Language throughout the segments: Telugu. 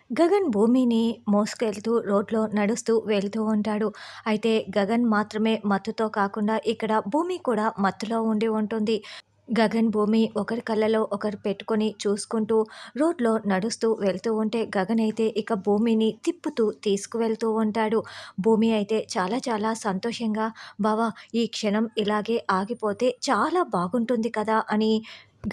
గగన్ భూమిని మోసుకెళ్తూ రోడ్లో నడుస్తూ వెళ్తూ ఉంటాడు. అయితే గగన్ మాత్రమే మత్తుతో కాకుండా ఇక్కడ భూమి కూడా మత్తులో ఉండి ఉంటుంది. గగన్, భూమి ఒకరి కళ్ళలో ఒకరు పెట్టుకొని చూసుకుంటూ రోడ్లో నడుస్తూ వెళ్తూ ఉంటే గగన్ అయితే ఇక భూమిని తిప్పుతూ తీసుకువెళ్తూ ఉంటాడు. భూమి అయితే చాలా చాలా సంతోషంగా బావ ఈ క్షణం ఇలాగే ఆగిపోతే చాలా బాగుంటుంది కదా అని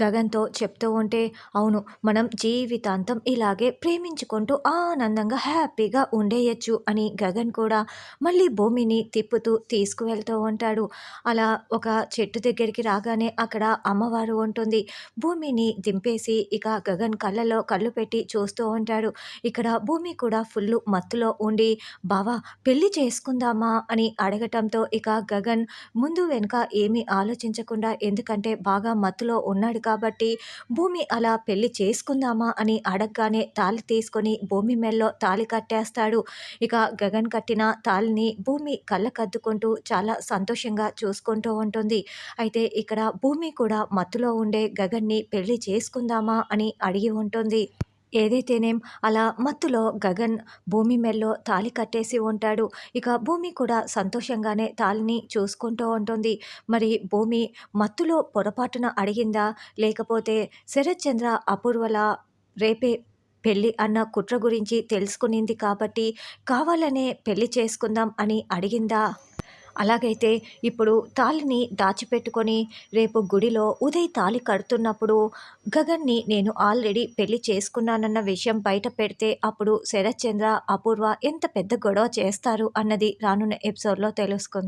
గగన్‌తో చెప్తూ ఉంటే, అవును మనం జీవితాంతం ఇలాగే ప్రేమించుకుంటూ ఆనందంగా హ్యాపీగా ఉండేయొచ్చు అని గగన్ కూడా మళ్ళీ భూమిని తిప్పుతూ తీసుకువెళ్తూ ఉంటాడు. అలా ఒక చెట్టు దగ్గరికి రాగానే అక్కడ అమ్మవారు ఉంటుంది. భూమిని దింపేసి ఇక గగన్ కళ్ళలో కళ్ళు పెట్టి చూస్తూ ఉంటాడు. ఇక్కడ భూమి కూడా ఫుల్లు మత్తులో ఉండి, "బావ పెళ్లి చేసుకుందామా?" అని అడగటంతో ఇక గగన్ ముందు వెనుక ఏమీ ఆలోచించకుండా, ఎందుకంటే బాగా మత్తులో ఉన్నాడు కాబట్టి, భూమి అలా పెళ్లి చేసుకుందామా అని అడగగానే తాళి తీసుకొని భూమి మెడలో తాళి కట్టేస్తాడు. ఇక గగన్ కట్టిన తాళిని భూమి కళ్ళకద్దుకుంటూ చాలా సంతోషంగా చూసుకుంటూ ఉంటుంది. అయితే ఇక్కడ భూమి కూడా మత్తులో ఉండే గగన్‌ని పెళ్లి చేసుకుందామా అని అడిగి ఉంటుంది. ఏదైతేనేం అలా మత్తులో గగన్ భూమి మెడలో తాళి కట్టేసి ఉంటాడు. ఇక భూమి కూడా సంతోషంగానే తాళిని చూసుకుంటూ ఉంటుంది. మరి భూమి మత్తులో పొరపాటున అడిగిందా? లేకపోతే శరత్ చంద్ర, అపూర్వల రేపే పెళ్లి అన్న కుట్ర గురించి తెలుసుకునింది కాబట్టి కావాలనే పెళ్లి చేసుకుందాం అని అడిగిందా? అలాగైతే ఇప్పుడు తాళిని దాచిపెట్టుకొని రేపు గుడిలో ఉదయ్ తాళి కడుతున్నప్పుడు గగన్ని నేను ఆల్రెడీ పెళ్లి చేసుకున్నానన్న విషయం బయట పెడితే అప్పుడు శరత్ చంద్ర, అపూర్వ ఎంత పెద్ద గొడవ చేస్తారు అన్నది రానున్న ఎపిసోడ్‌లో తెలుసుకుందాం.